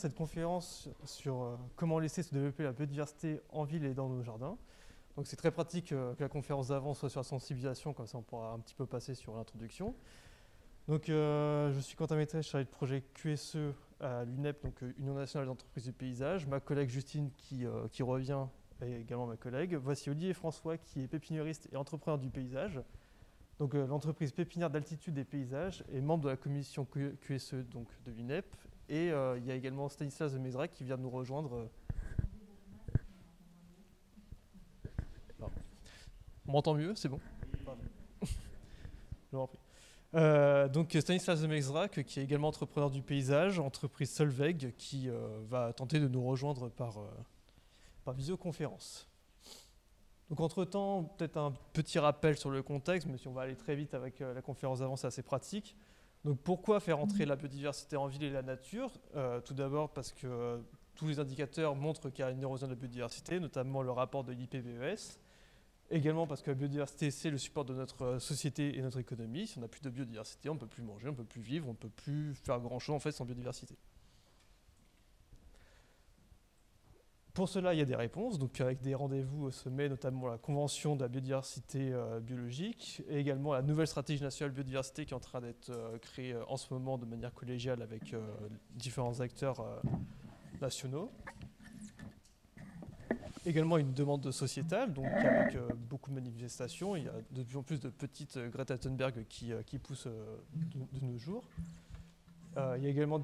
cette conférence sur comment laisser se développer la biodiversité en ville et dans nos jardins. Donc c'est très pratique que la conférence d'avant soit sur la sensibilisation, comme ça on pourra un petit peu passer sur l'introduction. Donc je suis Quentin Maîtresse, chargé de projet QSE à l'UNEP, donc Union nationale des entreprises du paysage. Ma collègue Justine qui revient est également ma collègue. Voici Olivier François qui est pépiniériste et entrepreneur du paysage. Donc l'entreprise pépinière d'altitude des paysages est membre de la commission QSE donc, de l'UNEP. Et il y a également Stanislas de Mézrac qui vient de nous rejoindre. On m'entend mieux, c'est bon. Je vous en prie. Donc Stanislas de Mézrac, qui est également entrepreneur du paysage, entreprise Solveig, qui va tenter de nous rejoindre par visioconférence. Donc entre-temps, peut-être un petit rappel sur le contexte, mais si on va aller très vite avec la conférence d'avant, c'est assez pratique. Donc pourquoi faire entrer la biodiversité en ville et la nature? Tout d'abord parce que tous les indicateurs montrent qu'il y a une érosion de la biodiversité, notamment le rapport de l'IPBES. Également parce que la biodiversité, c'est le support de notre société et notre économie. Si on n'a plus de biodiversité, on ne peut plus manger, on ne peut plus vivre, on ne peut plus faire grand-chose en fait sans biodiversité. Pour cela, il y a des réponses, donc avec des rendez-vous au sommet, notamment la Convention de la biodiversité biologique, et également la nouvelle stratégie nationale biodiversité qui est en train d'être créée en ce moment de manière collégiale avec différents acteurs nationaux. Également une demande sociétale, donc avec beaucoup de manifestations. Il y a de plus en plus de petites Greta Thunberg qui poussent de nos jours. Il y a également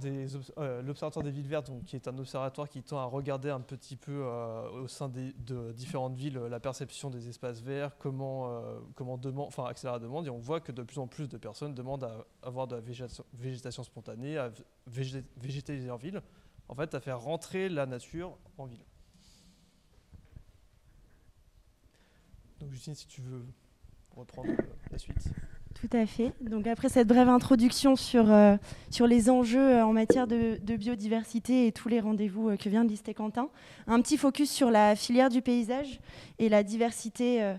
l'Observatoire des villes vertes, donc, qui est un observatoire qui tend à regarder un petit peu au sein de différentes villes la perception des espaces verts, comment accélérer la demande. Et on voit que de plus en plus de personnes demandent à avoir de la végétation spontanée, à végétaliser leur ville, en fait à faire rentrer la nature en ville. Donc Justine, si tu veux reprendre la suite. Tout à fait. Donc après cette brève introduction sur les enjeux en matière de biodiversité et tous les rendez-vous que vient de lister Quentin, un petit focus sur la filière du paysage et la diversité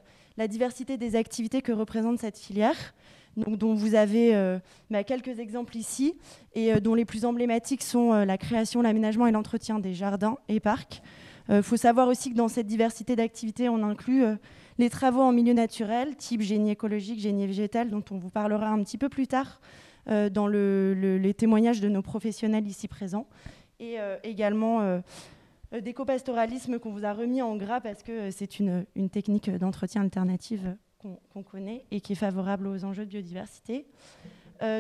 des activités que représente cette filière, donc, dont vous avez quelques exemples ici, et dont les plus emblématiques sont la création, l'aménagement et l'entretien des jardins et parcs. Faut savoir aussi que dans cette diversité d'activités, on inclut les travaux en milieu naturel, type génie écologique, génie végétal, dont on vous parlera un petit peu plus tard dans les témoignages de nos professionnels ici présents, et également d'éco-pastoralisme qu'on vous a remis en gras parce que c'est une technique d'entretien alternative qu'on connaît et qui est favorable aux enjeux de biodiversité.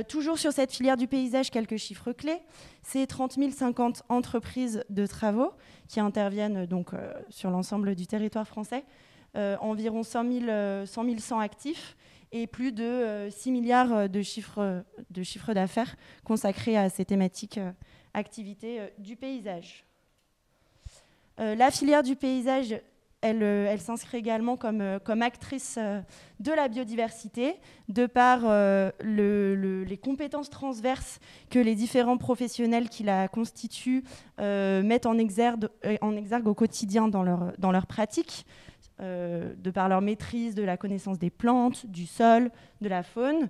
Toujours sur cette filière du paysage, quelques chiffres clés. C'est 30 050 entreprises de travaux qui interviennent donc, sur l'ensemble du territoire français, environ 100 100 actifs et plus de 6 milliards de chiffres d'affaires consacrés à ces thématiques activités du paysage. La filière du paysage, elle s'inscrit également comme actrice de la biodiversité, de par les compétences transverses que les différents professionnels qui la constituent mettent en exergue au quotidien dans leur pratique, de par leur maîtrise de la connaissance des plantes, du sol, de la faune,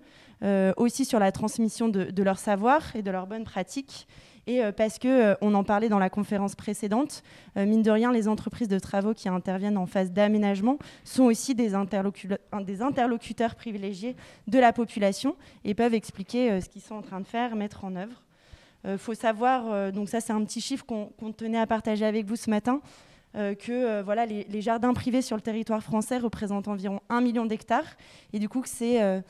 aussi sur la transmission de leur savoir et de leurs bonnes pratiques. Et parce qu'on en parlait dans la conférence précédente, mine de rien, les entreprises de travaux qui interviennent en phase d'aménagement sont aussi des interlocuteurs privilégiés de la population et peuvent expliquer ce qu'ils sont en train de faire, mettre en œuvre. Faut savoir, donc ça c'est un petit chiffre qu'on tenait à partager avec vous ce matin, que voilà, les jardins privés sur le territoire français représentent environ 1 million d'hectares et du coup que c'est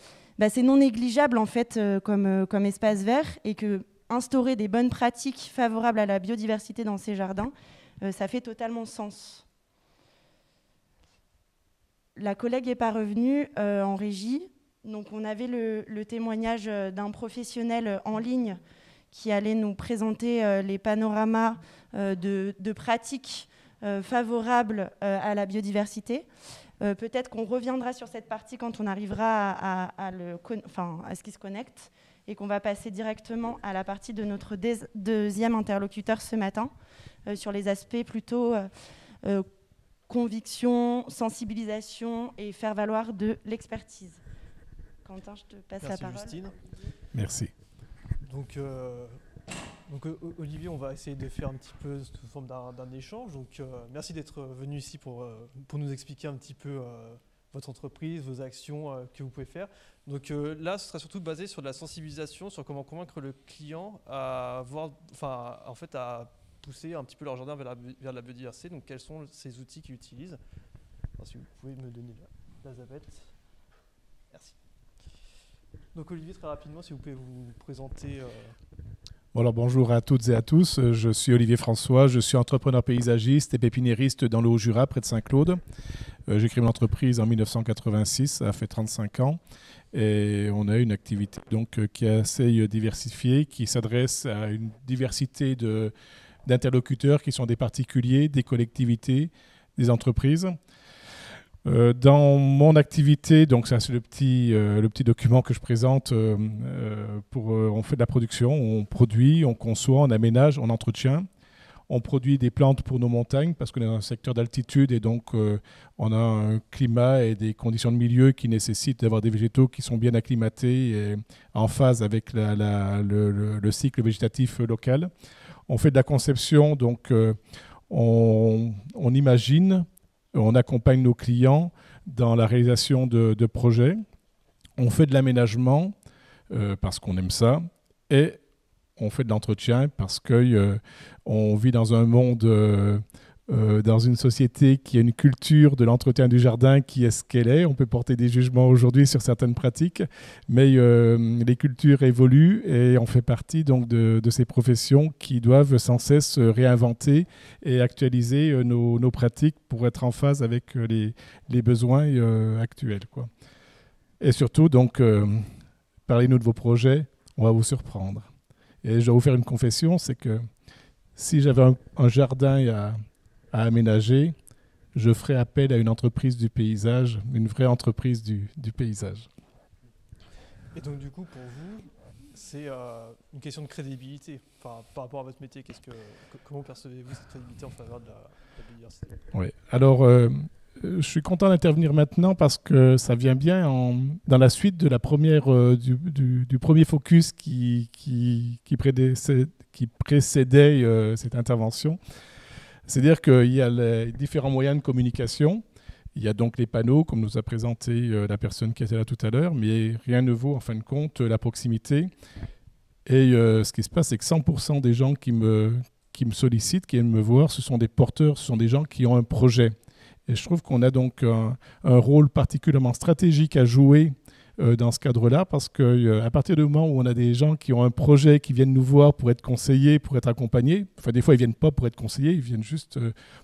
non négligeable en fait comme espace vert et que instaurer des bonnes pratiques favorables à la biodiversité dans ces jardins, ça fait totalement sens. La collègue n'est pas revenue en régie. Donc on avait le témoignage d'un professionnel en ligne qui allait nous présenter les panoramas de pratiques favorables à la biodiversité. Peut-être qu'on reviendra sur cette partie quand on arrivera à ce qui se connecte, et qu'on va passer directement à la partie de notre deuxième interlocuteur ce matin, sur les aspects plutôt conviction, sensibilisation et faire valoir de l'expertise. Quentin, je te passe la parole. Justine. Merci. Donc, Donc Olivier, on va essayer de faire un petit peu sous forme d'un échange. Donc merci d'être venu ici pour nous expliquer un petit peu votre entreprise, vos actions que vous pouvez faire. Donc là, ce sera surtout basé sur de la sensibilisation, sur comment convaincre le client à pousser un petit peu leur jardin vers la biodiversité. Donc quels sont ces outils qu'ils utilisent. Alors, si vous pouvez me donner la zapette. Merci. Donc Olivier, très rapidement, si vous pouvez vous présenter. Alors, bonjour à toutes et à tous, je suis Olivier François, je suis entrepreneur paysagiste et pépiniériste dans le Haut-Jura, près de Saint-Claude. J'ai créé mon entreprise en 1986, ça a fait 35 ans. Et on a une activité donc, qui est assez diversifiée, qui s'adresse à une diversité d'interlocuteurs qui sont des particuliers, des collectivités, des entreprises. Dans mon activité, donc ça c'est le petit document que je présente, on fait de la production, on produit, on conçoit, on aménage, on entretient. On produit des plantes pour nos montagnes parce qu'on est dans un secteur d'altitude et donc on a un climat et des conditions de milieu qui nécessitent d'avoir des végétaux qui sont bien acclimatés et en phase avec le cycle végétatif local. On fait de la conception, donc on imagine, on accompagne nos clients dans la réalisation de projets. On fait de l'aménagement parce qu'on aime ça et on fait de l'entretien parce qu'on vit dans un monde, dans une société qui a une culture de l'entretien du jardin qui est ce qu'elle est. On peut porter des jugements aujourd'hui sur certaines pratiques, mais les cultures évoluent et on fait partie donc de ces professions qui doivent sans cesse réinventer et actualiser nos pratiques pour être en phase avec les besoins actuels, quoi. Et surtout, donc, parlez-nous de vos projets, on va vous surprendre. Et je vais vous faire une confession, c'est que si j'avais un jardin à aménager, je ferais appel à une entreprise du paysage, une vraie entreprise du paysage. Et donc du coup, pour vous, c'est une question de crédibilité. Enfin, par rapport à votre métier, comment percevez-vous cette crédibilité en faveur de la biodiversité ? Oui, alors je suis content d'intervenir maintenant parce que ça vient bien dans la suite de la première, du premier focus qui précédait cette intervention. C'est-à-dire qu'il y a les différents moyens de communication. Il y a donc les panneaux, comme nous a présenté la personne qui était là tout à l'heure, mais rien ne vaut en fin de compte la proximité. Et ce qui se passe, c'est que 100% des gens qui me sollicitent, qui viennent me voir, ce sont des porteurs, ce sont des gens qui ont un projet. Et je trouve qu'on a donc un rôle particulièrement stratégique à jouer dans ce cadre-là, parce qu'à partir du moment où on a des gens qui ont un projet, qui viennent nous voir pour être conseillés, pour être accompagnés, enfin des fois ils ne viennent pas pour être conseillés, ils viennent juste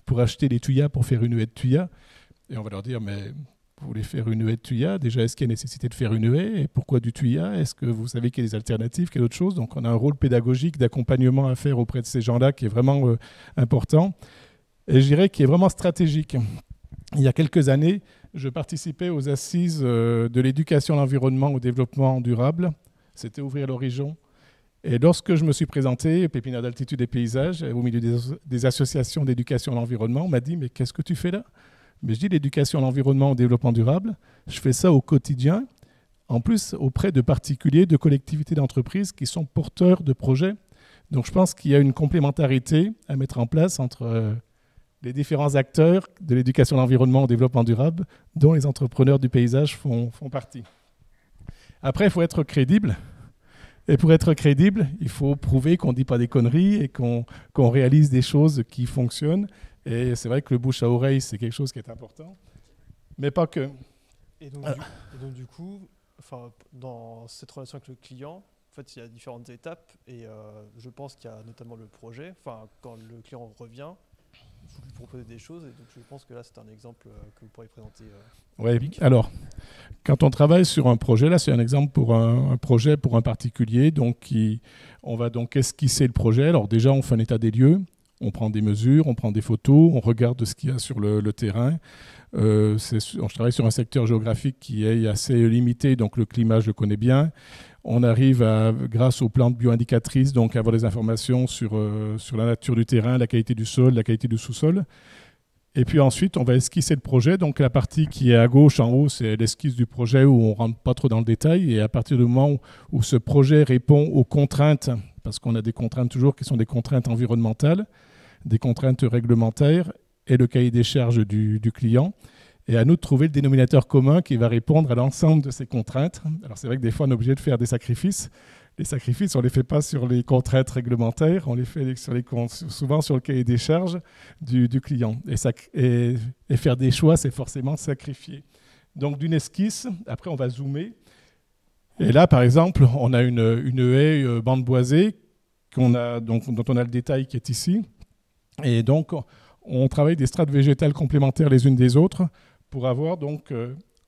pour acheter des tuyas, pour faire une haie de tuyas, et on va leur dire, mais vous voulez faire une haie de tuyas, déjà est-ce qu'il y a nécessité de faire une haie, et pourquoi du tuya, est-ce que vous savez qu'il y a des alternatives, qu'il y a d'autres choses, donc on a un rôle pédagogique d'accompagnement à faire auprès de ces gens-là qui est vraiment important, et je dirais qu'il est vraiment stratégique. Il y a quelques années, je participais aux assises de l'éducation à l'environnement au développement durable. C'était Ouvrir l'horizon. Et lorsque je me suis présenté, pépinière d'altitude et paysages, au milieu des associations d'éducation à l'environnement, on m'a dit « Mais qu'est-ce que tu fais là ?» Mais je dis « L'éducation à l'environnement au développement durable, je fais ça au quotidien, en plus auprès de particuliers, de collectivités d'entreprises qui sont porteurs de projets. » Donc je pense qu'il y a une complémentarité à mettre en place entre les différents acteurs de l'éducation à l'environnement au développement durable, dont les entrepreneurs du paysage font partie. Après, il faut être crédible. Et pour être crédible, il faut prouver qu'on ne dit pas des conneries et qu'on réalise des choses qui fonctionnent. Et c'est vrai que le bouche à oreille, c'est quelque chose qui est important. Mais pas que. Et donc du coup, dans cette relation avec le client, en fait, il y a différentes étapes. Et je pense qu'il y a notamment le projet. Quand le client revient, vous lui proposez des choses, et donc je pense que là c'est un exemple que vous pourriez présenter. Oui, alors, quand on travaille sur un projet, là c'est un exemple pour un projet pour un particulier, donc on va donc esquisser le projet. Alors déjà on fait un état des lieux, on prend des mesures, on prend des photos, on regarde ce qu'il y a sur le terrain. Je travaille sur un secteur géographique qui est assez limité, donc le climat je le connais bien. On arrive, grâce aux plantes bioindicatrices, donc à avoir des informations sur la nature du terrain, la qualité du sol, la qualité du sous-sol. Et puis ensuite, on va esquisser le projet. Donc la partie qui est à gauche, en haut, c'est l'esquisse du projet où on ne rentre pas trop dans le détail. Et à partir du moment où ce projet répond aux contraintes, parce qu'on a des contraintes toujours qui sont des contraintes environnementales, des contraintes réglementaires et le cahier des charges du client. Et à nous de trouver le dénominateur commun qui va répondre à l'ensemble de ces contraintes. Alors c'est vrai que des fois on est obligé de faire des sacrifices. Les sacrifices, on ne les fait pas sur les contraintes réglementaires, on les fait souvent sur le cahier des charges du client. Et faire des choix, c'est forcément sacrifier. Donc d'une esquisse, après on va zoomer. Et là, par exemple, on a une haie bande boisée dont on a le détail qui est ici. Et donc, on travaille des strates végétales complémentaires les unes des autres pour avoir donc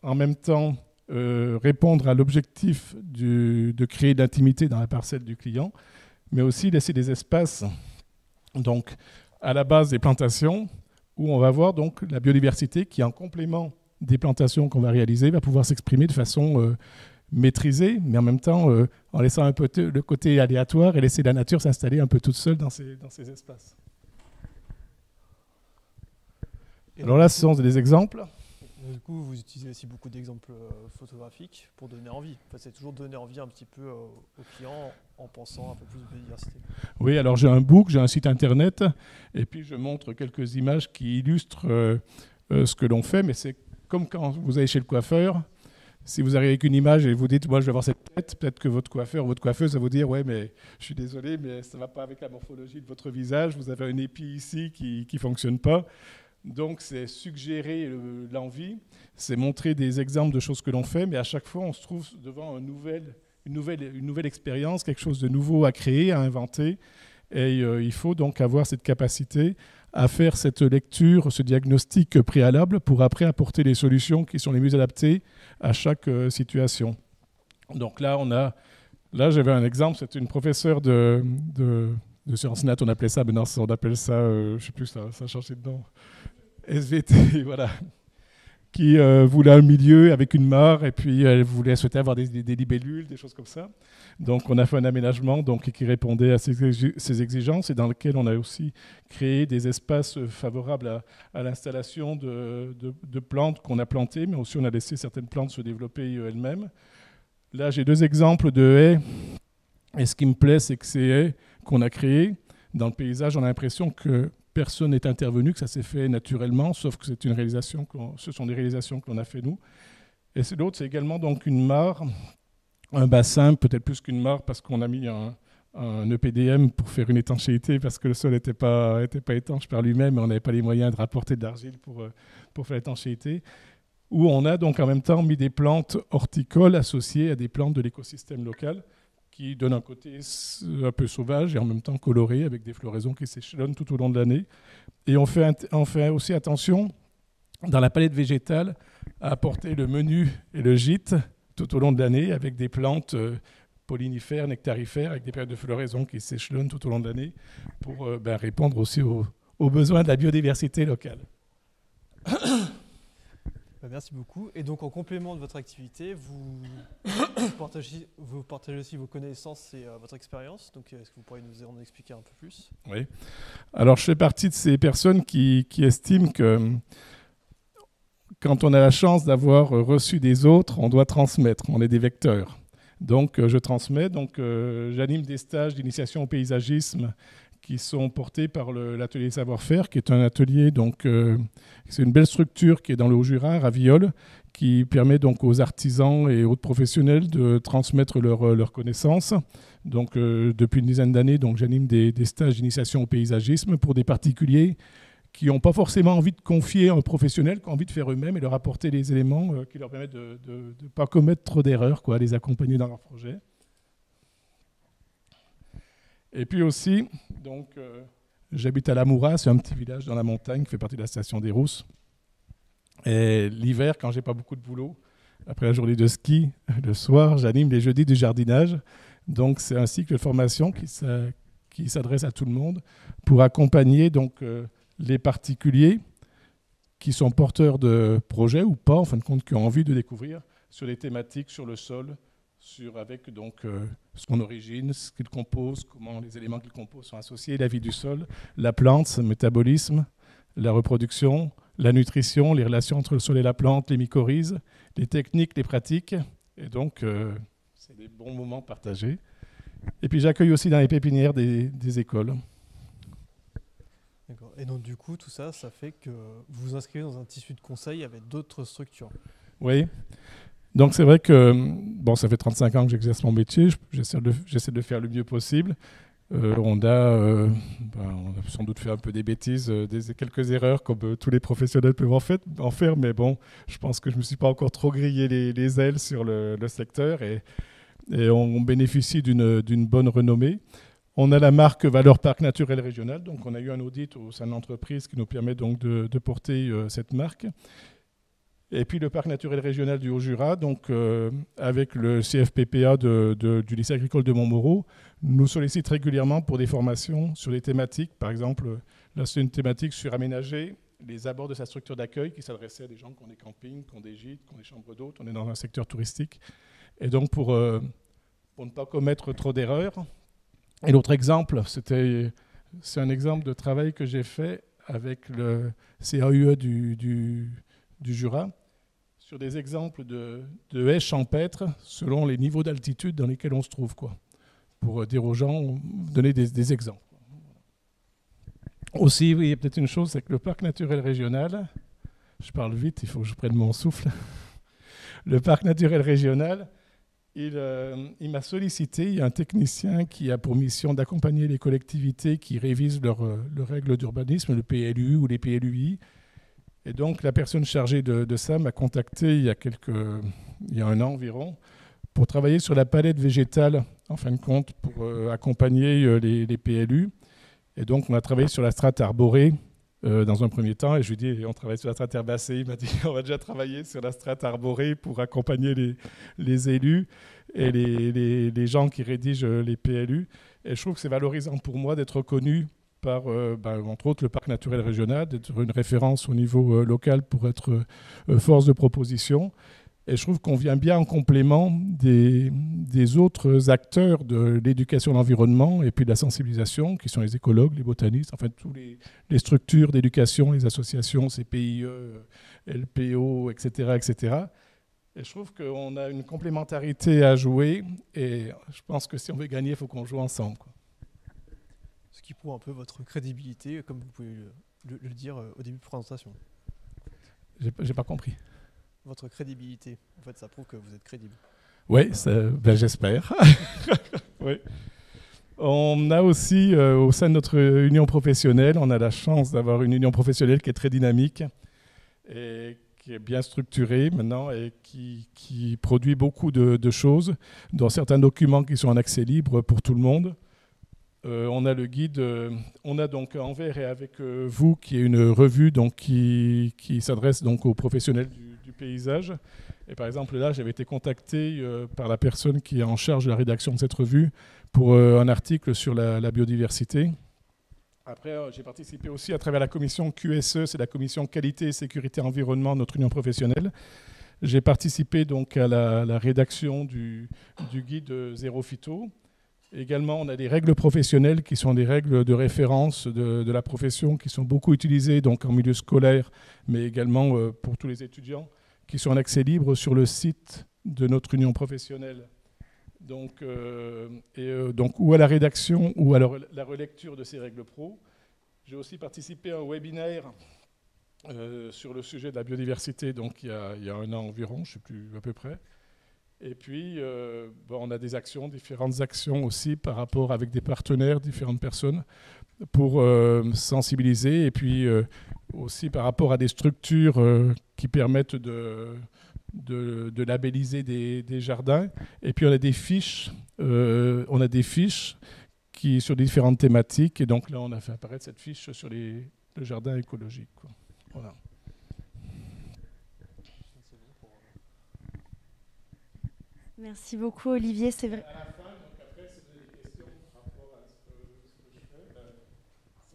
en même temps répondre à l'objectif de créer de l'intimité dans la parcelle du client, mais aussi laisser des espaces donc, à la base des plantations où on va voir donc la biodiversité qui, en complément des plantations qu'on va réaliser, va pouvoir s'exprimer de façon maîtrisée, mais en même temps en laissant un peu le côté aléatoire et laisser la nature s'installer un peu toute seule dans ces espaces. Alors là, ce sont des exemples. Du coup, vous utilisez aussi beaucoup d'exemples photographiques pour donner envie. Enfin, c'est toujours donner envie un petit peu aux clients en pensant un peu plus de biodiversité. Oui, alors j'ai un book, j'ai un site internet, et puis je montre quelques images qui illustrent ce que l'on fait, mais c'est comme quand vous allez chez le coiffeur. Si vous arrivez avec une image et vous dites « moi je vais avoir cette tête », peut-être que votre coiffeur ou votre coiffeuse va vous dire « ouais, mais je suis désolé, mais ça ne va pas avec la morphologie de votre visage, vous avez un épi ici qui ne fonctionne pas ». Donc, c'est suggérer l'envie, c'est montrer des exemples de choses que l'on fait, mais à chaque fois, on se trouve devant une nouvelle expérience, quelque chose de nouveau à créer, à inventer. Et il faut donc avoir cette capacité à faire cette lecture, ce diagnostic préalable pour après apporter les solutions qui sont les mieux adaptées à chaque situation. Donc là, j'avais un exemple, c'était une professeure de sciences nat, on appelait ça, maintenant on appelle ça, je ne sais plus, ça a changé de nom, SVT, voilà, qui voulait un milieu avec une mare, et puis elle souhaitait avoir des libellules, des choses comme ça. Donc on a fait un aménagement qui répondait à ces exigences, et dans lequel on a aussi créé des espaces favorables à l'installation de plantes qu'on a plantées, mais aussi on a laissé certaines plantes se développer elles-mêmes. Là, j'ai deux exemples de haies, et ce qui me plaît, c'est que ces haies qu'on a créées, dans le paysage, on a l'impression que personne n'est intervenu, que ça s'est fait naturellement, sauf que c'est ce sont des réalisations que l'on a fait nous. Et l'autre, c'est également donc une mare, un bassin, peut-être plus qu'une mare, parce qu'on a mis un EPDM pour faire une étanchéité, parce que le sol n'était pas étanche par lui-même, et on n'avait pas les moyens de rapporter de l'argile pour faire l'étanchéité, où on a donc en même temps mis des plantes horticoles associées à des plantes de l'écosystème local, qui donne un côté un peu sauvage et en même temps coloré, avec des floraisons qui s'échelonnent tout au long de l'année. Et on fait aussi attention, dans la palette végétale, à apporter le menu et le gîte tout au long de l'année, avec des plantes pollinifères, nectarifères, avec des périodes de floraison qui s'échelonnent tout au long de l'année, pour répondre aussi aux besoins de la biodiversité locale. Merci beaucoup. Et donc, en complément de votre activité, vous partagez aussi vos connaissances et votre expérience. Donc, est-ce que vous pourriez nous en expliquer un peu plus ? Oui. Alors, je fais partie de ces personnes qui estiment que quand on a la chance d'avoir reçu des autres, on doit transmettre. On est des vecteurs. Donc, je transmets. Donc, j'anime des stages d'initiation au paysagisme qui sont portés par l'atelier savoir-faire, qui est un atelier, donc c'est une belle structure qui est dans le Haut-Jura, à Viole, qui permet donc aux artisans et autres professionnels de transmettre leurs connaissances. Donc depuis une dizaine d'années, donc j'anime des stages d'initiation au paysagisme pour des particuliers qui n'ont pas forcément envie de confier à un professionnel, qui ont envie de faire eux-mêmes et leur apporter les éléments qui leur permettent de ne pas commettre trop d'erreurs, les accompagner dans leur projet. Et puis aussi, donc, j'habite à Lamoura, c'est un petit village dans la montagne qui fait partie de la station des Rousses. Et l'hiver, quand j'ai pas beaucoup de boulot, après la journée de ski, le soir, j'anime les jeudis du jardinage. Donc, c'est un cycle de formation qui s'adresse à tout le monde pour accompagner donc, les particuliers qui sont porteurs de projets ou pas, en fin de compte, qui ont envie de découvrir sur les thématiques, sur le sol, avec donc son origine, ce qu'il compose, comment les éléments qu'il compose sont associés, la vie du sol, la plante, son métabolisme, la reproduction, la nutrition, les relations entre le sol et la plante, les mycorhizes, les techniques, les pratiques. Et donc, c'est des bons moments partagés. Et puis j'accueille aussi dans les pépinières des écoles. D'accord. Et donc du coup, tout ça, ça fait que vous vous inscrivez dans un tissu de conseil avec d'autres structures. Oui. Donc c'est vrai que bon, ça fait 35 ans que j'exerce mon métier, j'essaie de faire le mieux possible. On a sans doute fait un peu des bêtises, quelques erreurs comme tous les professionnels peuvent en faire, mais bon, je pense que je ne me suis pas encore trop grillé les ailes sur le secteur et on bénéficie d'une bonne renommée. On a la marque Valeur Parc Naturel Régional, donc on a eu un audit au sein de l'entreprise qui nous permet donc de porter cette marque. Et puis le parc naturel régional du Haut-Jura, donc avec le CFPPA du lycée agricole de Montmoreau, nous sollicite régulièrement pour des formations sur des thématiques. Par exemple, là c'est une thématique sur aménager les abords de sa structure d'accueil qui s'adressait à des gens qui ont des campings, qui ont des gîtes, qui ont des chambres d'hôtes. On est dans un secteur touristique. Et donc pour ne pas commettre trop d'erreurs. Et l'autre exemple, c'est un exemple de travail que j'ai fait avec le CAUE du Jura, sur des exemples de haies champêtres selon les niveaux d'altitude dans lesquels on se trouve, quoi, pour dire aux gens, donner des exemples. Aussi, oui, il y a peut-être une chose, c'est que le parc naturel régional, je parle vite, il faut que je prenne mon souffle, le parc naturel régional, il m'a sollicité, il y a un technicien qui a pour mission d'accompagner les collectivités qui révisent leurs règles d'urbanisme, le PLU ou les PLUI. Et donc, la personne chargée de ça m'a contacté il y a un an environ pour travailler sur la palette végétale, en fin de compte, pour accompagner les PLU. Et donc, on a travaillé sur la strate arborée dans un premier temps. Et je lui ai dit, on travaille sur la strate herbacée. Il m'a dit, on va déjà travailler sur la strate arborée pour accompagner les élus et les gens qui rédigent les PLU. Et je trouve que c'est valorisant pour moi d'être reconnu par, entre autres, le parc naturel régional, d'être une référence au niveau local pour être force de proposition. Et je trouve qu'on vient bien en complément des autres acteurs de l'éducation à l'environnement et puis de la sensibilisation, qui sont les écologues, les botanistes, enfin, toutes les structures d'éducation, les associations, CPIE, LPO, etc., etc. Et je trouve qu'on a une complémentarité à jouer. Et je pense que si on veut gagner, il faut qu'on joue ensemble, quoi. Ce qui prouve un peu votre crédibilité, comme vous pouvez le dire au début de présentation. J'ai pas compris. Votre crédibilité, en fait, ça prouve que vous êtes crédible. Oui, j'espère. Oui. On a aussi, au sein de notre union professionnelle, on a la chance d'avoir une union professionnelle qui est très dynamique et qui est bien structurée maintenant et qui produit beaucoup de choses, dont certains documents qui sont en accès libre pour tout le monde. On a le guide, on a donc Envers et avec vous, qui est une revue donc, qui s'adresse donc aux professionnels du paysage. Et par exemple, là, j'avais été contacté par la personne qui est en charge de la rédaction de cette revue pour un article sur la biodiversité. Après, j'ai participé aussi à travers la commission QSE, c'est la commission Qualité, Sécurité, Environnement de notre union professionnelle. J'ai participé donc à la rédaction du guide Zéro Phyto. Également, on a des règles professionnelles qui sont des règles de référence de la profession qui sont beaucoup utilisées donc, en milieu scolaire, mais également pour tous les étudiants, qui sont en accès libre sur le site de notre union professionnelle. Donc, ou à la rédaction ou à la relecture de ces règles pro. J'ai aussi participé à un webinaire sur le sujet de la biodiversité, donc il y a un an environ, je ne sais plus à peu près. Et puis, on a différentes actions aussi par rapport avec des partenaires, différentes personnes, pour sensibiliser. Et puis aussi par rapport à des structures qui permettent de labelliser des jardins. Et puis, on a des fiches qui, sur différentes thématiques. Et donc là, on a fait apparaître cette fiche sur le jardin écologique, quoi. Voilà. Merci beaucoup, Olivier. C'est vrai. À la fin, donc après, si vous avez des questions par rapport à ce que je fais,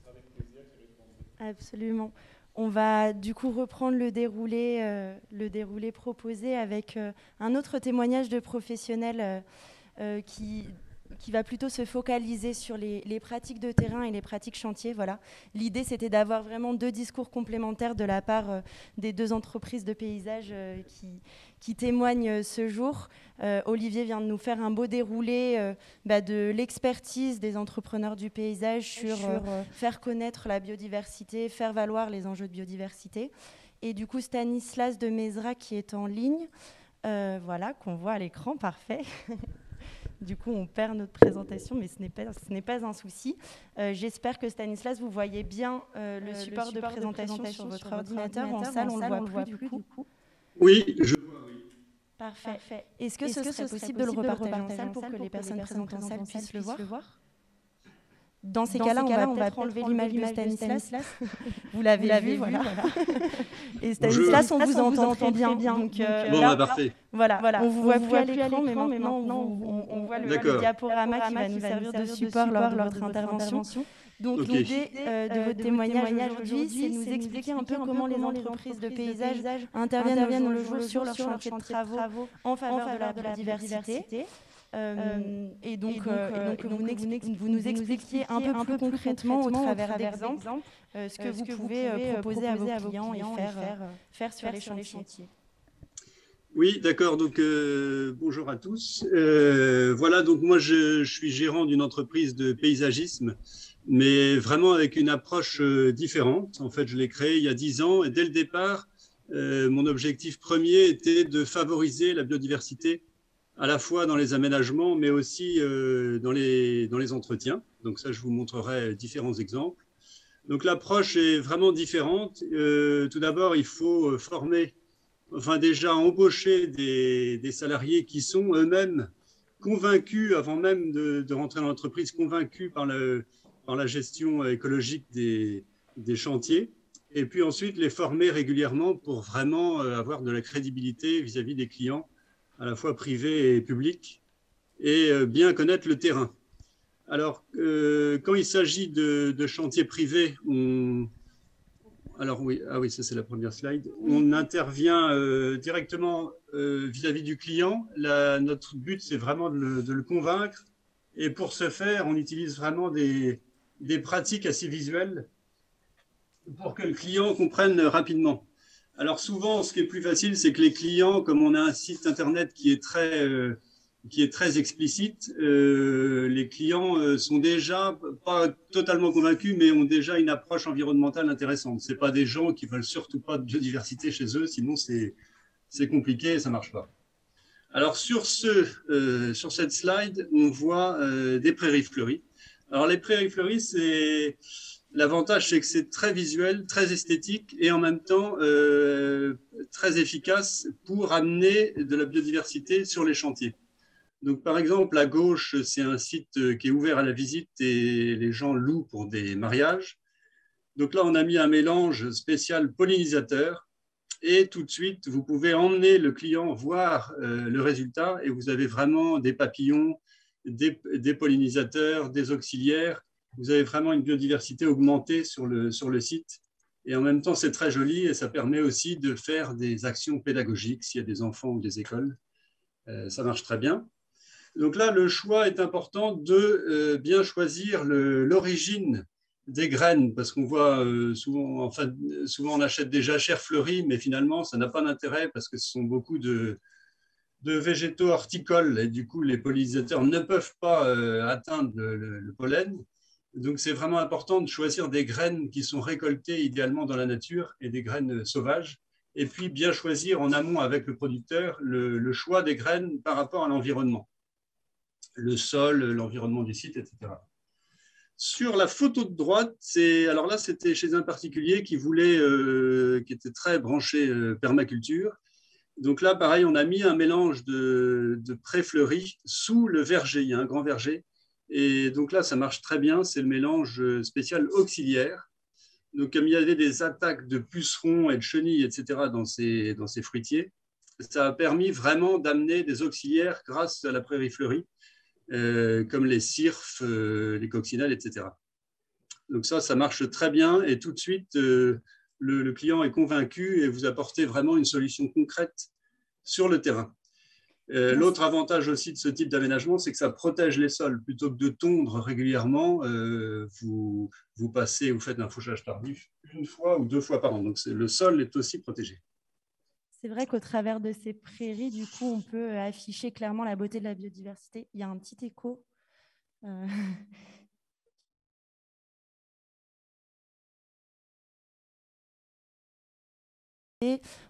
c'est avec plaisir que je répondrai. Absolument. On va du coup reprendre le déroulé proposé avec un autre témoignage de professionnels qui qui va plutôt se focaliser sur les pratiques de terrain et les pratiques chantier. Voilà. L'idée, c'était d'avoir vraiment 2 discours complémentaires de la part des 2 entreprises de paysage qui témoignent ce jour. Olivier vient de nous faire un beau déroulé de l'expertise des entrepreneurs du paysage sur faire connaître la biodiversité, faire valoir les enjeux de biodiversité. Et du coup, Stanislas de Mesra qui est en ligne, voilà, qu'on voit à l'écran, parfait. Du coup, on perd notre présentation, mais ce n'est pas un souci. J'espère que Stanislas, vous voyez bien le support de présentation sur votre ordinateur. En salle, on ne le voit plus du coup. Oui, je vois, oui. Parfait. Est-ce que ce serait possible de le repartager en salle pour que les personnes présentes en salle puissent le voir ? Dans ces cas-là, on va peut-être enlever l'image de Stanislas. Vous l'avez vu, voilà. Et Stanislas, on vous entend très bien. Donc, bon, parfait. Voilà. On ne vous voit plus à l'écran, mais maintenant, on voit le diaporama qui va nous servir de support lors de votre intervention. Donc, l'idée de votre témoignage aujourd'hui, c'est de nous expliquer un peu comment les entreprises de paysage interviennent le jour sur leur chantier de travaux en faveur de la biodiversité. Et donc, vous nous expliquiez un peu plus concrètement au travers d'exemples ce que vous pouvez proposer à vos clients et faire sur les chantiers. Oui, d'accord. Donc, bonjour à tous. Voilà, donc moi, je suis gérant d'une entreprise de paysagisme, mais vraiment avec une approche différente. En fait, je l'ai créée il y a 10 ans et dès le départ, mon objectif premier était de favoriser la biodiversité à la fois dans les aménagements, mais aussi dans les entretiens. Donc ça, je vous montrerai différents exemples. Donc l'approche est vraiment différente. Tout d'abord, il faut former, enfin déjà embaucher des salariés qui sont eux-mêmes convaincus, avant même de rentrer dans l'entreprise, convaincus par la gestion écologique des chantiers. Et puis ensuite, les former régulièrement pour vraiment avoir de la crédibilité vis-à-vis des clients, à la fois privé et public, et bien connaître le terrain. Alors, quand il s'agit de chantiers privés, alors oui, ça c'est la première slide, on intervient directement vis-à-vis du client. Notre but, c'est vraiment de le convaincre, et pour ce faire, on utilise vraiment des pratiques assez visuelles pour que le client comprenne rapidement. Alors souvent, ce qui est plus facile, c'est que les clients, comme on a un site internet qui est très explicite, les clients sont déjà pas totalement convaincus, mais ont déjà une approche environnementale intéressante. C'est pas des gens qui veulent surtout pas de biodiversité chez eux, sinon c'est compliqué et ça marche pas. Alors sur cette slide, on voit des prairies fleuries. Alors les prairies fleuries, l'avantage, c'est que c'est très visuel, très esthétique et en même temps très efficace pour amener de la biodiversité sur les chantiers. Donc, par exemple, à gauche, c'est un site qui est ouvert à la visite et les gens louent pour des mariages. Donc là, on a mis un mélange spécial pollinisateur et tout de suite, vous pouvez emmener le client voir le résultat et vous avez vraiment des papillons, des pollinisateurs, des auxiliaires. Vous avez vraiment une biodiversité augmentée sur le site. Et en même temps, c'est très joli et ça permet aussi de faire des actions pédagogiques s'il y a des enfants ou des écoles. Ça marche très bien. Donc là, le choix est important de bien choisir l'origine des graines parce qu'on voit souvent on achète des jachères fleuries, mais finalement, ça n'a pas d'intérêt parce que ce sont beaucoup de végétaux horticoles et du coup, les pollinisateurs ne peuvent pas atteindre le pollen. Donc, c'est vraiment important de choisir des graines qui sont récoltées idéalement dans la nature et des graines sauvages. Et puis, bien choisir en amont avec le producteur le choix des graines par rapport à l'environnement, le sol, l'environnement du site, etc. Sur la photo de droite, alors là, c'était chez un particulier qui était très branché permaculture. Donc là, pareil, on a mis un mélange de prés fleuris sous le verger. Il y a un grand verger. Et donc là, ça marche très bien. C'est le mélange spécial auxiliaire. Donc, comme il y avait des attaques de pucerons et de chenilles, etc., dans ces fruitiers, ça a permis vraiment d'amener des auxiliaires grâce à la prairie fleurie, comme les cirfes, les coccinelles, etc. Donc ça marche très bien. Et tout de suite, le client est convaincu et vous apportez vraiment une solution concrète sur le terrain. L'autre avantage aussi de ce type d'aménagement, c'est que ça protège les sols. Plutôt que de tondre régulièrement, vous faites un fauchage tardif une fois ou deux fois par an. Donc le sol est aussi protégé. C'est vrai qu'au travers de ces prairies, du coup, on peut afficher clairement la beauté de la biodiversité. Il y a un petit écho.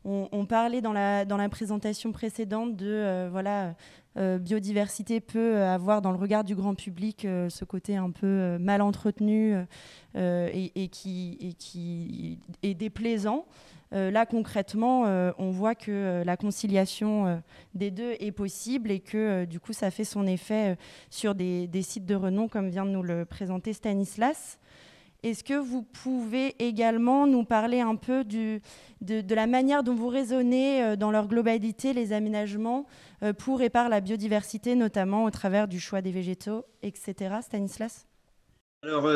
On parlait dans la présentation précédente de biodiversité peut avoir dans le regard du grand public ce côté un peu mal entretenu et qui est déplaisant. Là, concrètement, on voit que la conciliation des deux est possible et que du coup, ça fait son effet sur des sites de renom, comme vient de nous le présenter Stanislas. Est-ce que vous pouvez également nous parler un peu de la manière dont vous raisonnez dans leur globalité les aménagements pour et par la biodiversité, notamment au travers du choix des végétaux, etc. Stanislas ? Alors,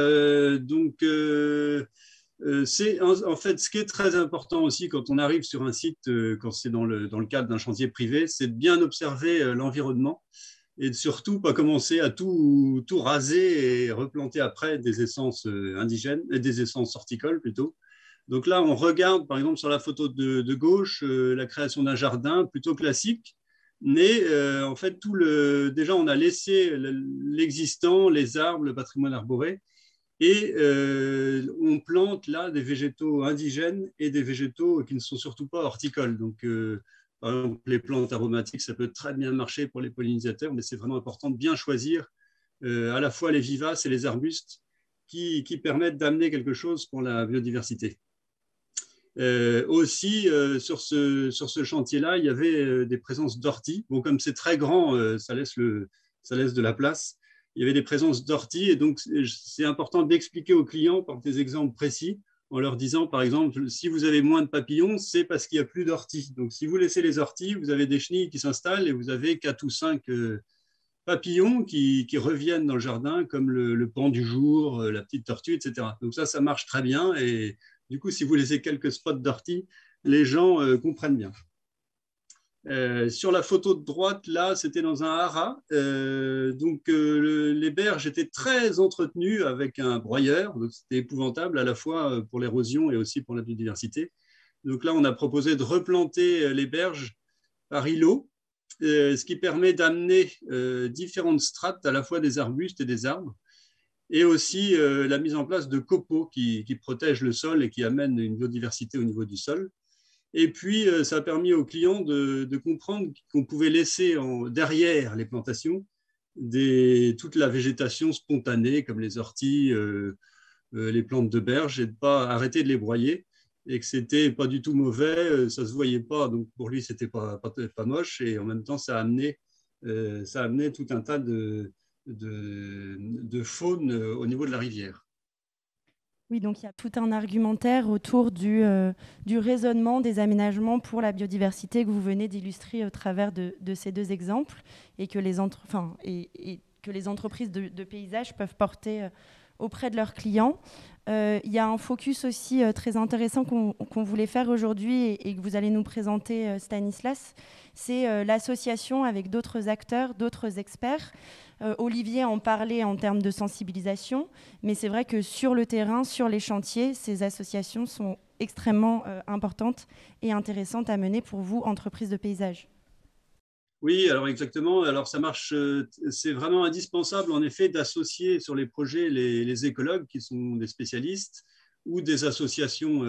c'est en fait ce qui est très important aussi quand on arrive sur un site, quand c'est dans le cadre d'un chantier privé, c'est de bien observer l'environnement et de surtout pas commencer à tout raser et replanter après des essences indigènes, des essences horticoles plutôt. Donc là, on regarde par exemple sur la photo de gauche la création d'un jardin plutôt classique, mais en fait déjà on a laissé l'existant, les arbres, le patrimoine arboré, et on plante là des végétaux indigènes et des végétaux qui ne sont surtout pas horticoles. Donc par exemple, les plantes aromatiques, ça peut très bien marcher pour les pollinisateurs, mais c'est vraiment important de bien choisir à la fois les vivaces et les arbustes qui permettent d'amener quelque chose pour la biodiversité. Aussi, sur ce chantier-là, il y avait des présences d'orties. Bon, comme c'est très grand, ça laisse de la place. Il y avait des présences d'orties, et donc c'est important d'expliquer aux clients par des exemples précis, en leur disant, par exemple, si vous avez moins de papillons, c'est parce qu'il n'y a plus d'orties. Donc, si vous laissez les orties, vous avez des chenilles qui s'installent et vous avez 4 ou 5 papillons qui reviennent dans le jardin, comme le paon du jour, la petite tortue, etc. Donc ça marche très bien. Et du coup, si vous laissez quelques spots d'orties, les gens comprennent bien. Sur la photo de droite, là, c'était dans un haras. Les berges étaient très entretenues avec un broyeur. Donc, c'était épouvantable à la fois pour l'érosion et aussi pour la biodiversité. Donc là, on a proposé de replanter les berges par îlots, ce qui permet d'amener différentes strates, à la fois des arbustes et des arbres, et aussi la mise en place de copeaux qui protègent le sol et qui amènent une biodiversité au niveau du sol. Et puis, ça a permis aux clients de comprendre qu'on pouvait laisser derrière les plantations toute la végétation spontanée, comme les orties, les plantes de berge, et de ne pas arrêter de les broyer, et que ce n'était pas du tout mauvais, ça ne se voyait pas, donc pour lui, ce n'était pas moche, et en même temps, ça a amené tout un tas de faune au niveau de la rivière. Oui, donc il y a tout un argumentaire autour du raisonnement des aménagements pour la biodiversité que vous venez d'illustrer au travers de ces deux exemples et que les entreprises de paysage peuvent porter auprès de leurs clients. Il y a un focus aussi très intéressant qu'on voulait faire aujourd'hui et que vous allez nous présenter, Stanislas. C'est l'association avec d'autres acteurs, d'autres experts. Olivier en parlait en termes de sensibilisation, mais c'est vrai que sur le terrain, sur les chantiers, ces associations sont extrêmement importantes et intéressantes à mener pour vous, entreprises de paysage. Oui, alors exactement. Alors ça marche, c'est vraiment indispensable en effet d'associer sur les projets les écologues qui sont des spécialistes ou des associations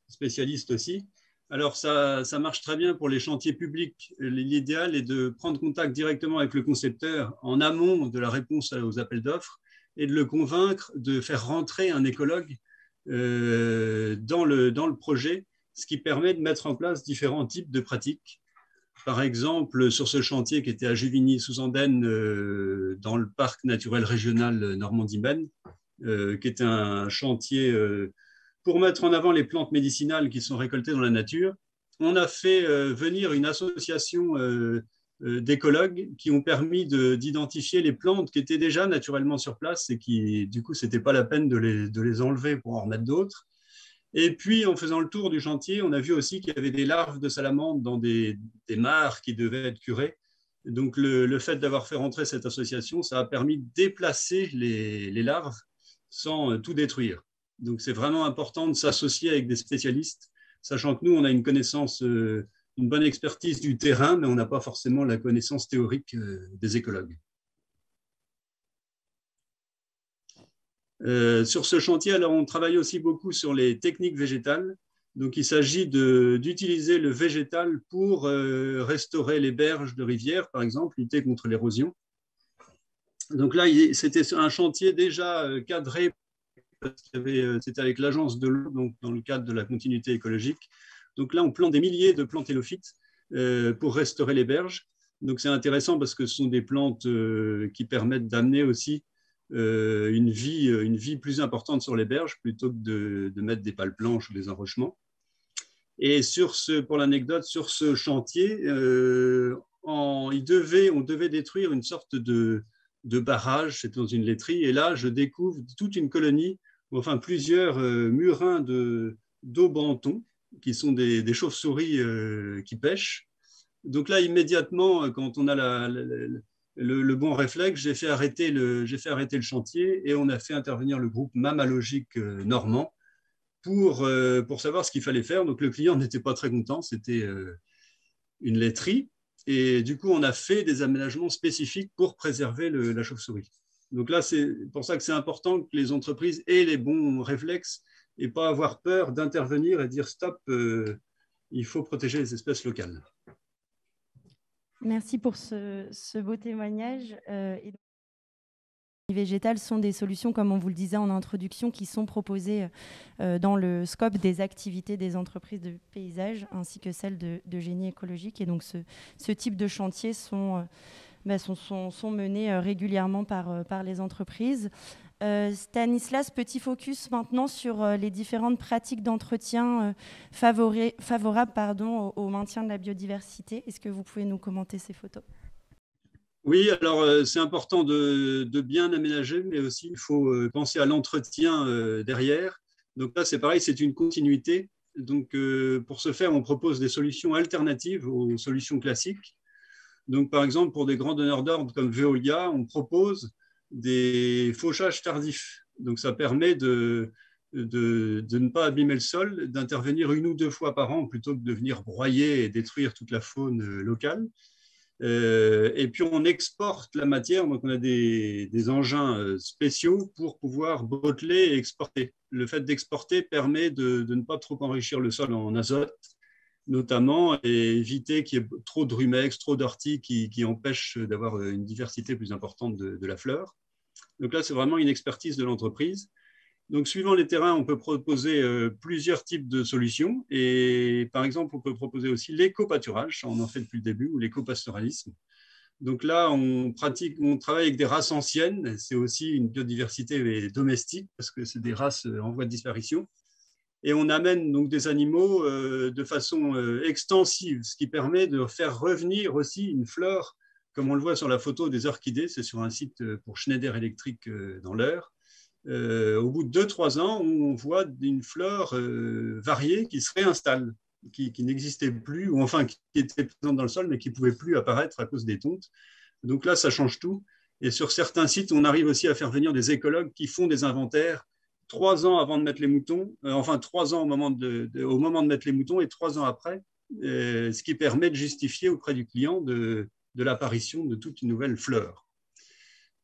spécialistes aussi. Alors ça marche très bien pour les chantiers publics. L'idéal est de prendre contact directement avec le concepteur en amont de la réponse aux appels d'offres et de le convaincre de faire rentrer un écologue dans le projet, ce qui permet de mettre en place différents types de pratiques. Par exemple, sur ce chantier qui était à Juvigny-sous-Andenne, dans le parc naturel régional Normandie-Maine, qui est un chantier pour mettre en avant les plantes médicinales qui sont récoltées dans la nature, on a fait venir une association d'écologues qui ont permis d'identifier les plantes qui étaient déjà naturellement sur place et qui, du coup, ce n'était pas la peine de les enlever pour en remettre d'autres. Et puis, en faisant le tour du chantier, on a vu aussi qu'il y avait des larves de salamandres dans des mares qui devaient être curées. Donc, le fait d'avoir fait rentrer cette association, ça a permis de déplacer les larves sans tout détruire. Donc, c'est vraiment important de s'associer avec des spécialistes, sachant que nous, on a une connaissance, une bonne expertise du terrain, mais on n'a pas forcément la connaissance théorique des écologues. Sur ce chantier, alors, on travaille aussi beaucoup sur les techniques végétales. Donc, il s'agit d'utiliser le végétal pour restaurer les berges de rivières, par exemple, lutter contre l'érosion. Donc là, c'était un chantier déjà cadré, c'était avec l'agence de l'eau, donc dans le cadre de la continuité écologique. Donc là, on plante des milliers de plantes hélophytes pour restaurer les berges. Donc c'est intéressant parce que ce sont des plantes qui permettent d'amener aussi une vie plus importante sur les berges plutôt que de mettre des pales planches ou des enrochements. Et pour l'anecdote, sur ce chantier, on devait détruire une sorte de barrage, c'est dans une laiterie, et là, je découvre toute une colonie, enfin plusieurs murins d'eau-banton, qui sont des chauves-souris qui pêchent. Donc là, immédiatement, quand on a le bon réflexe, j'ai fait arrêter le chantier et on a fait intervenir le groupe mammalogique normand pour savoir ce qu'il fallait faire. Donc le client n'était pas très content, c'était une laiterie. Et du coup, on a fait des aménagements spécifiques pour préserver la chauve-souris. Donc là, c'est pour ça que c'est important que les entreprises aient les bons réflexes et pas avoir peur d'intervenir et dire stop, il faut protéger les espèces locales. Merci pour ce beau témoignage. Les végétales sont des solutions, comme on vous le disait en introduction, qui sont proposées dans le scope des activités des entreprises de paysage ainsi que celles de génie écologique. Et donc, ce type de chantier sont menés régulièrement par les entreprises. Stanislas, petit focus maintenant sur les différentes pratiques d'entretien favorables au maintien de la biodiversité. Est-ce que vous pouvez nous commenter ces photos ? Oui, alors c'est important de bien aménager, mais aussi il faut penser à l'entretien derrière. Donc là, c'est pareil, c'est une continuité. Donc pour ce faire, on propose des solutions alternatives aux solutions classiques. Donc par exemple, pour des grands donneurs d'ordre comme Veolia, on propose des fauchages tardifs. Donc ça permet de ne pas abîmer le sol, d'intervenir 1 ou 2 fois par an plutôt que de venir broyer et détruire toute la faune locale. Et puis on exporte la matière, donc on a des engins spéciaux pour pouvoir botteler et exporter. Le fait d'exporter permet de ne pas trop enrichir le sol en azote, notamment, et éviter qu'il y ait trop de rumex, trop d'orties qui empêchent d'avoir une diversité plus importante de la fleur. Donc là, c'est vraiment une expertise de l'entreprise. Donc, suivant les terrains, on peut proposer plusieurs types de solutions. Et par exemple, on peut proposer aussi l'éco-pâturage, on en fait depuis le début, ou l'éco-pastoralisme. Donc là, on travaille avec des races anciennes. C'est aussi une biodiversité domestique parce que c'est des races en voie de disparition. Et on amène donc des animaux de façon extensive, ce qui permet de faire revenir aussi une flore, comme on le voit sur la photo des orchidées. C'est sur un site pour Schneider Electric dans l'Eure. Au bout de 2-3 ans, on voit une flore variée qui se réinstalle, qui n'existait plus, ou enfin qui était présente dans le sol, mais qui ne pouvait plus apparaître à cause des tontes. Donc là, ça change tout. Et sur certains sites, on arrive aussi à faire venir des écologues qui font des inventaires 3 ans avant de mettre les moutons, enfin 3 ans au moment de mettre les moutons et 3 ans après, ce qui permet de justifier auprès du client de l'apparition de toute une nouvelle fleur.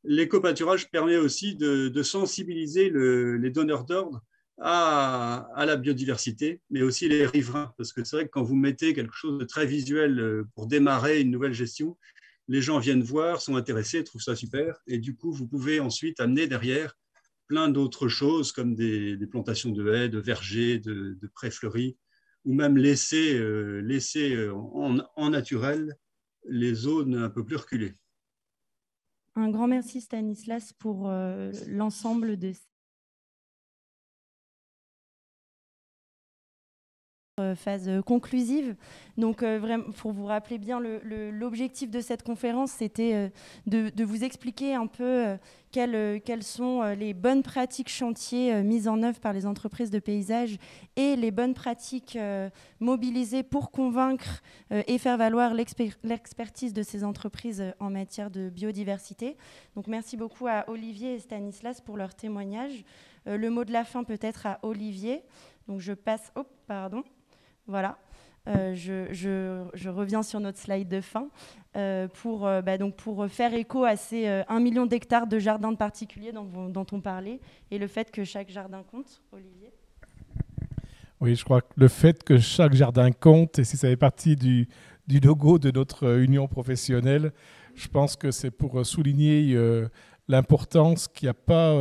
L'éco-pâturage permet aussi de sensibiliser les donneurs d'ordre à la biodiversité, mais aussi les riverains. Parce que c'est vrai que quand vous mettez quelque chose de très visuel pour démarrer une nouvelle gestion, les gens viennent voir, sont intéressés, trouvent ça super. Et du coup, vous pouvez ensuite amener derrière plein d'autres choses comme des plantations de haies, de vergers, de prés fleuris, ou même laisser en naturel les zones un peu plus reculées. Un grand merci Stanislas pour l'ensemble de phase conclusive. Donc, vraiment, pour vous rappeler bien, l'objectif de cette conférence, c'était de vous expliquer un peu quelles sont les bonnes pratiques chantiers mises en œuvre par les entreprises de paysage et les bonnes pratiques mobilisées pour convaincre et faire valoir l'expertise de ces entreprises en matière de biodiversité. Donc, merci beaucoup à Olivier et Stanislas pour leur témoignage. Le mot de la fin peut-être à Olivier. Donc, je passe... Oh, pardon. Voilà, je reviens sur notre slide de fin pour faire écho à ces 1 million d'hectares de jardins de particuliers dont on parlait et le fait que chaque jardin compte. Olivier ? Oui, je crois que le fait que chaque jardin compte, et si ça fait partie du logo de notre union professionnelle, je pense que c'est pour souligner l'importance qu'il n'y a pas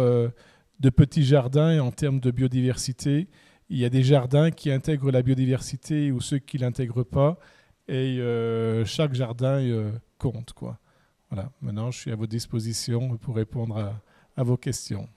de petits jardins en termes de biodiversité. Il y a des jardins qui intègrent la biodiversité ou ceux qui ne l'intègrent pas. Et chaque jardin compte, quoi. Voilà. Maintenant, je suis à votre disposition pour répondre à vos questions.